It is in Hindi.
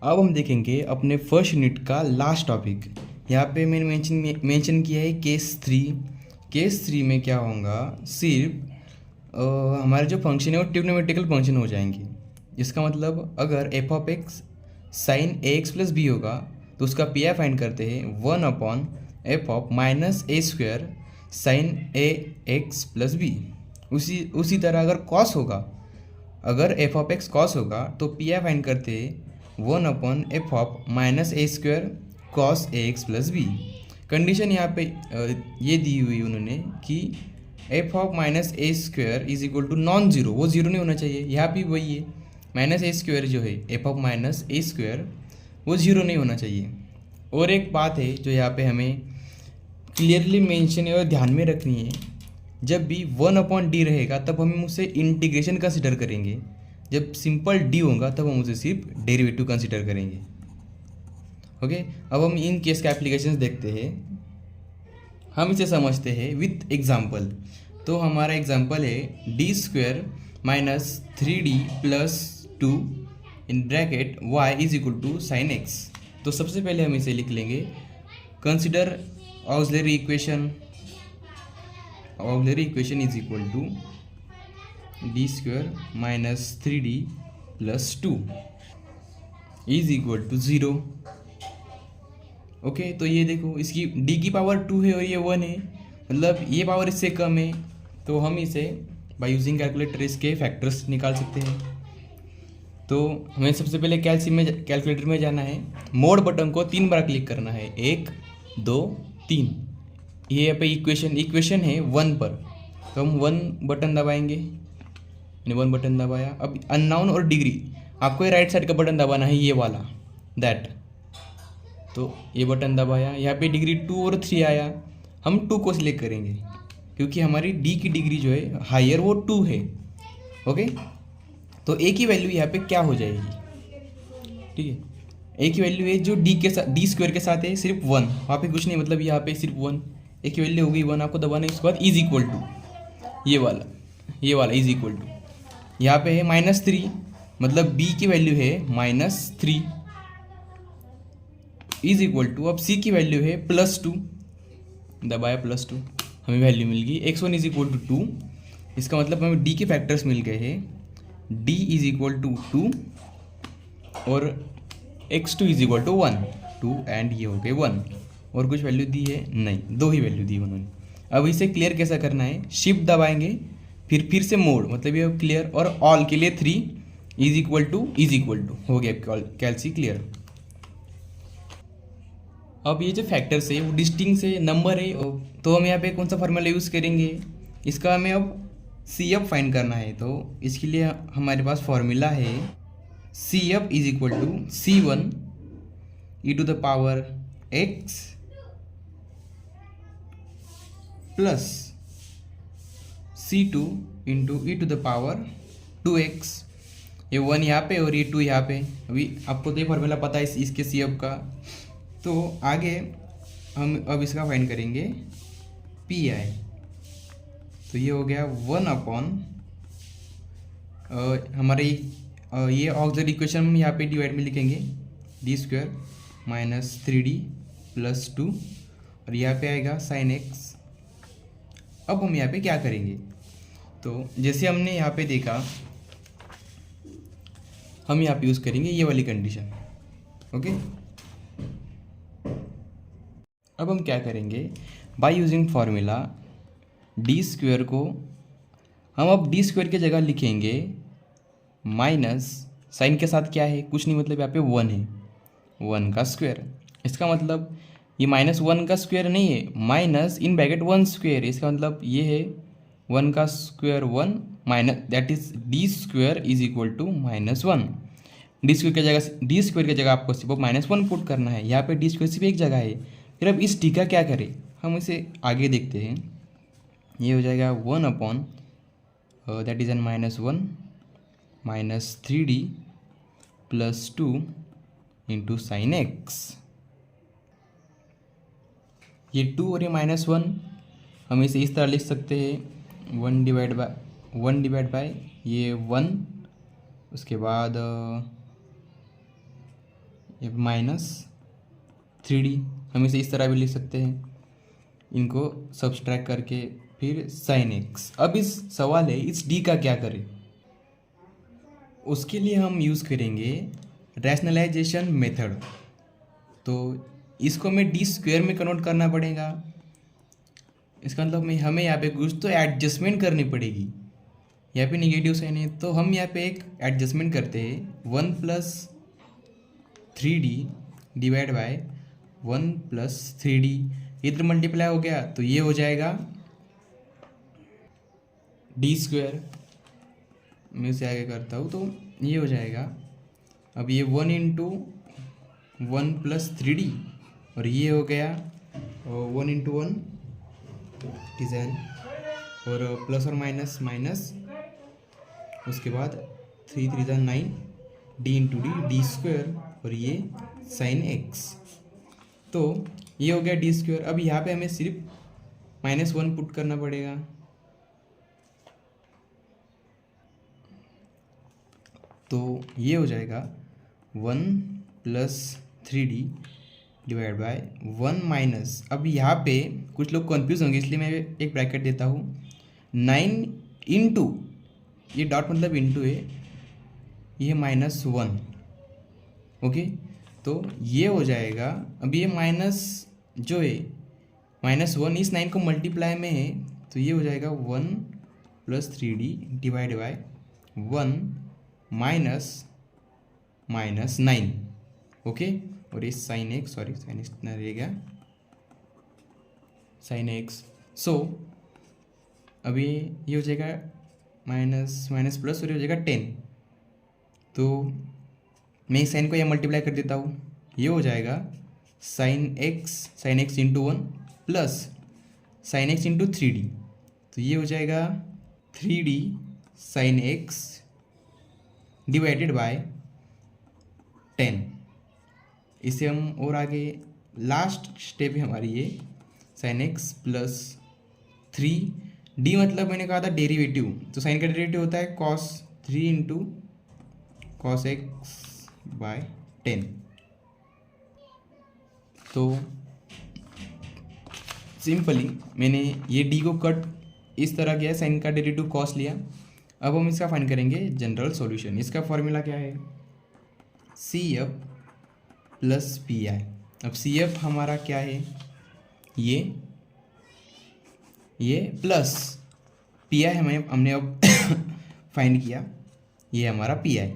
अब हम देखेंगे अपने फर्स्ट यूनिट का लास्ट टॉपिक। यहाँ पे मैंने मेंशन किया है केस 3। केस 3 में क्या होगा, सिर्फ हमारे जो फंक्शन है वो ट्रिग्नोमेट्रिकल फंक्शन हो जाएंगे। इसका मतलब अगर f of x sine a x plus b होगा तो उसका पी आई फाइंड करते हैं 1/f(-a²) sine a x plus b. उसी तरह अगर कॉस होगा, अगर एफ ऑफ एक्स कॉस होगा तो पी आई फाइंड करते हैं 1/f(-a²) cos a x plus b. Condition यहाँ पे ये दी हुई उन्होंने कि f of -a² is equal to non zero, वो जीरो नहीं होना चाहिए। यहाँ भी वही है, -a² जो है एफ ऑफ -a² वो जीरो नहीं होना चाहिए। और एक बात है जो यहाँ पे हमें क्लियरली मेंशन है और ध्यान में रखनी है, जब भी 1/d रहेगा तब हम उसे इंटीग्रेशन कंसिडर करेंगे, जब सिंपल d होगा तब हम उसे सिर्फ डेरिवेटिव कंसिडर करेंगे। ओके, अब हम इन केस का एप्लीकेशंस देखते हैं। हम इसे समझते हैं विथ एग्जाम्पल। तो हमारा एग्जाम्पल है d² - 3d + 2 in bracket y is equal to sine x। तो सबसे पहले हम इसे लिख लेंगे, consider auxiliary equation. Auxiliary equation is equal to d² - 3d + 2 is equal to 0। Okay, तो ये देखो इसकी d की पावर 2 है और ये 1 है, मतलब ये पावर इससे कम है। तो हम इसे बाय यूजिंग कैलकुलेटर इसके फैक्टर्स निकाल सकते हैं। तो हमें सबसे पहले कैलकुलेटर में जाना है, मोड बटन को 3 बार क्लिक करना है, 1 2 3। ये यहाँ पे इक्वेशन है 1 पर, तो हम 1 बटन दबाएंगे। मैंने 1 बटन दबाया। अब अननोन और डिग्री, आपको ये राइट साइड का बटन दबाना है, ये वाला दैट। तो ये बटन दबाया, यहाँ पे डिग्री 2 और 3 आया, हम 2 को सिलेक्ट करेंगे क्योंकि हमारी डी की डिग्री जो है हायर वो 2 है। ओके, तो ए की वैल्यू यहाँ पे क्या हो जाएगी, ठीक है। ए की वैल्यू है जो डी के साथ d² के साथ है सिर्फ 1, वहाँ पे कुछ नहीं, मतलब यहाँ पे सिर्फ 1। ए की वैल्यू हो गई 1, आपको दबाना है। उसके बाद इज इक्वल टू ये वाला इज इक्वल टू, यहाँ पे है -3, मतलब b की वैल्यू है -3 इज इक्वल टू, अब c की वैल्यू है +2, दबाया +2, हमें वैल्यू मिल गई x1 इज इक्वल टू 2। इसका मतलब हमें d के फैक्टर्स मिल गए हैं, d इज इक्वल टू 2 और x2 is equal to 1, 2 and ये हो गए 1। और कुछ वैल्यू दी है नहीं, 2 ही वैल्यू दी उन्होंने। अब इसे क्लियर कैसा करना है, शिफ्ट दबाएंगे, फिर से मोड, मतलब ये क्लियर, और ऑल के लिए 3 इज इक्वल टू हो गया कैलसी क्लियर। अब ये जो फैक्टर्स है वो डिस्टिंक्ट है, नंबर है, तो हम यहाँ पे कौन सा फार्मूला यूज़ करेंगे, इसका हमें अब CF फाइंड करना है। तो इसके लिए हमारे पास फॉर्मूला है CF is equal to C1 e⁻x plus C2 into e⁻2x। ये 1 यहाँ पे और ये 2 यहाँ पे। अभी आपको तो ये फॉर्मूला पता है इसके CF का। तो आगे हम अब इसका फाइंड करेंगे PI। तो ये हो गया 1/, हमारे ये ऑक्सिलरी इक्वेशन हम यहाँ पे डिवाइड में लिखेंगे, d² - 3d + 2 और यहाँ पे आएगा sin x। अब हम यहाँ पे क्या करेंगे, तो जैसे हमने यहाँ पे देखा, हम यहाँ पे यूज़ करेंगे ये वाली कंडीशन। ओके, अब हम क्या करेंगे, बाय यूजिंग फार्मूला d² को हम अब d² की जगह लिखेंगे माइनस, साइन के साथ क्या है, कुछ नहीं, मतलब यहाँ पे 1 है, 1 का स्क्वायर। इसका मतलब ये -1 का स्क्वायर नहीं है, माइनस इन ब्रैकेट 1²। इसका मतलब ये है 1 का square 1 minus, that is d² is equal to -1। d² की जगह आपको सिर्फ -1 पुट करना है। यहाँ पे d² सिर्फ एक जगह है। फिर अब इस d का क्या करें, हम इसे आगे देखते हैं। ये हो जाएगा 1/, that is an -1 - 3d + 2 into sine x। ये 2 और ये -1, हम इसे इस तरह लिख सकते हैं, 1 डिवाइड बाय ये 1, उसके बाद ये माइनस 3D, हम इसे इस तरह भी लिख सकते हैं, इनको सब्सट्रैक्ट करके फिर साइन एक्स। अब इस सवाल है इस डी का क्या करें, उसके लिए हम यूज़ करेंगे रैशनलाइजेशन मेथड। तो इसको हमें डी स्क्वायर में कन्वर्ट करना पड़ेगा, इसका मतलब हमें यहाँ पे कुछ तो एडजस्टमेंट करनी पड़ेगी। यहाँ पे निगेटिव साइन है तो हम यहाँ पे एक एडजस्टमेंट करते हैं, 1 + 3D डिवाइड बाय 1 + 3D, इधर मल्टीप्लाई हो गया तो ये हो जाएगा डी स्क्वायर। मैं इसे आगे करता हूँ तो ये हो जाएगा, अब ये 1 × 1 + 3D और ये हो गया 1 × 1 डिज़ाइन और प्लस और माइनस माइनस, उसके बाद 3 × 3 = 9 D × D डी स्क्वायर और ये साइन एक्स। तो ये हो गया डी स्क्वायर। अब यहाँ पे हमें सिर्फ -1 पुट करना पड़ेगा, तो ये हो जाएगा 1 + 3D डिवाइड बाय 1 माइनस, अब यहाँ पे कुछ लोग कंफ्यूज होंगे इसलिए मैं एक ब्रैकेट देता हूँ, 9 × ये डॉट मतलब इंटू है, ये -1, ओके। तो ये हो जाएगा, अब ये माइनस जो है -1 इस 9 को मल्टीप्लाई में है तो ये हो जाएगा 1 + 3D divide by 1 minus 9, okay. और ये sine x, sorry sine x कितना रहेगा, साइन एक्स। सो अभी ये हो जाएगा माइनस माइनस प्लस और ये हो जाएगा 10, तो मैं इस साइन को यहाँ मल्टीप्लाई कर देता हूँ, ये हो जाएगा sine x × 1 plus sine x × 3D, तो ये हो जाएगा 3D sine x divided by 10। इसे हम और आगे लास्ट स्टेप है हमारी ये साइन एक्स प्लस 3D, मतलब मैंने कहा था डेरिवेटिव, तो साइन का डेरिवेटिव होता है cos 3 × cos x बाय 10। तो सिंपली मैंने ये डी को कट इस तरह किया, साइन का डेरिवेटिव cos लिया। अब हम इसका फाइंड करेंगे जनरल सॉल्यूशन। इसका फॉर्मूला क्या है, CF + PI। अब CF हमारा क्या है, ये प्लस PI हमने अब फाइंड किया, ये हमारा PI।